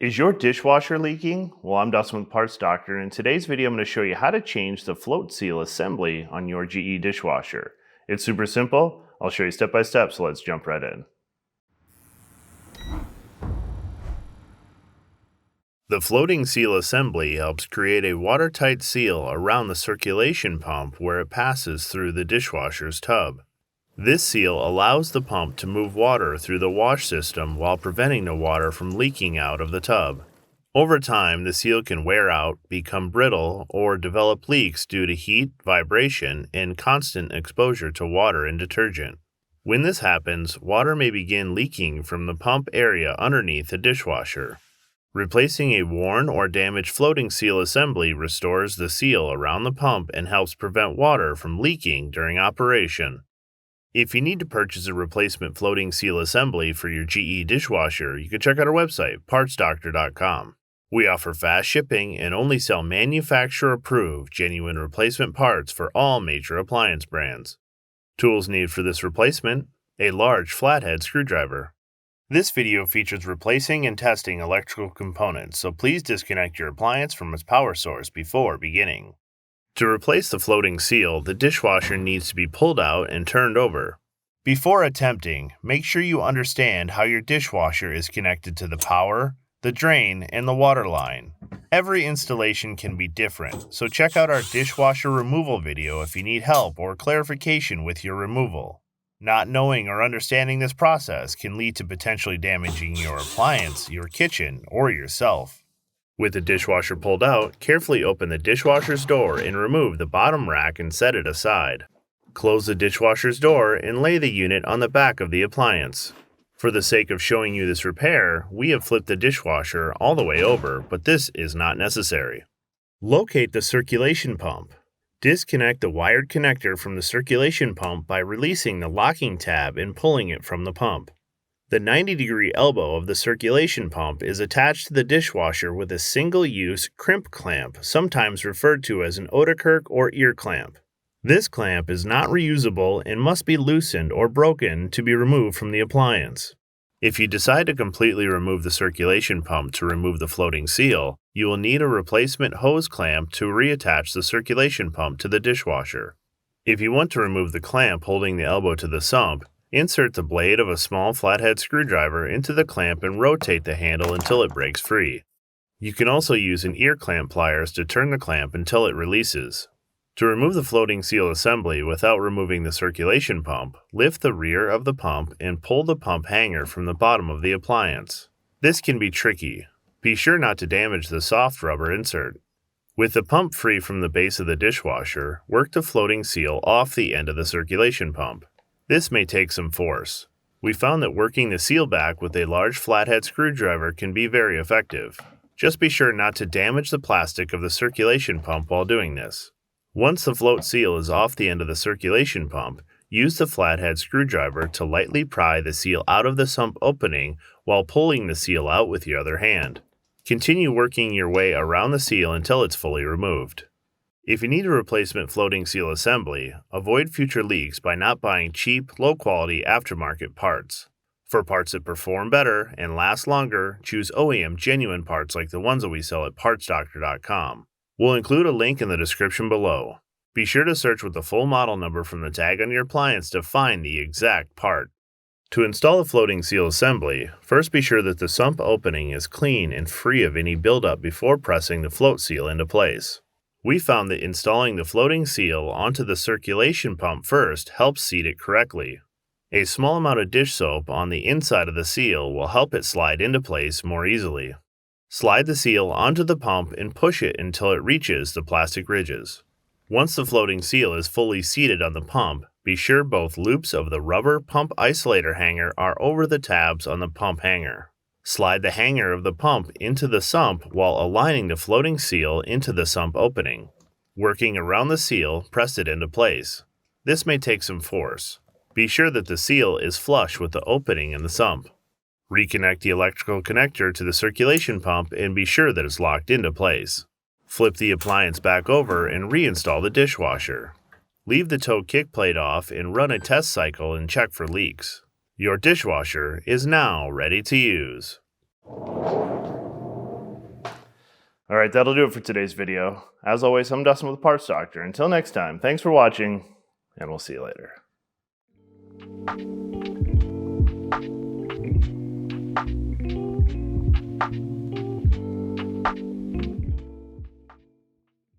Is your dishwasher leaking? Well, I'm Dustin with Parts Doctor, and in today's video I'm going to show you how to change the float seal assembly on your GE dishwasher. It's super simple. I'll show you step by step, so let's jump right in. The floating seal assembly helps create a watertight seal around the circulation pump where it passes through the dishwasher's tub. This seal allows the pump to move water through the wash system while preventing the water from leaking out of the tub. Over time, the seal can wear out, become brittle, or develop leaks due to heat, vibration, and constant exposure to water and detergent. When this happens, water may begin leaking from the pump area underneath the dishwasher. Replacing a worn or damaged floating seal assembly restores the seal around the pump and helps prevent water from leaking during operation. If you need to purchase a replacement floating seal assembly for your GE dishwasher, you can check out our website, partsdoctor.com. We offer fast shipping and only sell manufacturer-approved, genuine replacement parts for all major appliance brands. Tools needed for this replacement: a large flathead screwdriver. This video features replacing and testing electrical components, so please disconnect your appliance from its power source before beginning. To replace the floating seal, the dishwasher needs to be pulled out and turned over. Before attempting, make sure you understand how your dishwasher is connected to the power, the drain, and the water line. Every installation can be different, so check out our dishwasher removal video if you need help or clarification with your removal. Not knowing or understanding this process can lead to potentially damaging your appliance, your kitchen, or yourself. With the dishwasher pulled out, carefully open the dishwasher's door and remove the bottom rack and set it aside. Close the dishwasher's door and lay the unit on the back of the appliance. For the sake of showing you this repair, we have flipped the dishwasher all the way over, but this is not necessary. Locate the circulation pump. Disconnect the wired connector from the circulation pump by releasing the locking tab and pulling it from the pump. The 90-degree elbow of the circulation pump is attached to the dishwasher with a single-use crimp clamp, sometimes referred to as an Otakirk or ear clamp. This clamp is not reusable and must be loosened or broken to be removed from the appliance. If you decide to completely remove the circulation pump to remove the floating seal, you will need a replacement hose clamp to reattach the circulation pump to the dishwasher. If you want to remove the clamp holding the elbow to the sump, insert the blade of a small flathead screwdriver into the clamp and rotate the handle until it breaks free. You can also use an ear clamp pliers to turn the clamp until it releases. To remove the floating seal assembly without removing the circulation pump, lift the rear of the pump and pull the pump hanger from the bottom of the appliance. This can be tricky. Be sure not to damage the soft rubber insert. With the pump free from the base of the dishwasher, work the floating seal off the end of the circulation pump. This may take some force. We found that working the seal back with a large flathead screwdriver can be very effective. Just be sure not to damage the plastic of the circulation pump while doing this. Once the float seal is off the end of the circulation pump, use the flathead screwdriver to lightly pry the seal out of the sump opening while pulling the seal out with your other hand. Continue working your way around the seal until it's fully removed. If you need a replacement floating seal assembly, avoid future leaks by not buying cheap, low-quality aftermarket parts. For parts that perform better and last longer, choose OEM genuine parts like the ones that we sell at partsdoctor.com. We'll include a link in the description below. Be sure to search with the full model number from the tag on your appliance to find the exact part. To install a floating seal assembly, first be sure that the sump opening is clean and free of any buildup before pressing the float seal into place. We found that installing the floating seal onto the circulation pump first helps seat it correctly. A small amount of dish soap on the inside of the seal will help it slide into place more easily. Slide the seal onto the pump and push it until it reaches the plastic ridges. Once the floating seal is fully seated on the pump, be sure both loops of the rubber pump isolator hanger are over the tabs on the pump hanger. Slide the hanger of the pump into the sump while aligning the floating seal into the sump opening. Working around the seal, press it into place. This may take some force. Be sure that the seal is flush with the opening in the sump. Reconnect the electrical connector to the circulation pump and be sure that it's locked into place. Flip the appliance back over and reinstall the dishwasher. Leave the tow kick plate off and run a test cycle and check for leaks. Your dishwasher is now ready to use. Alright, that'll do it for today's video. As always, I'm Dustin with the Parts Doctor. Until next time, thanks for watching, and we'll see you later.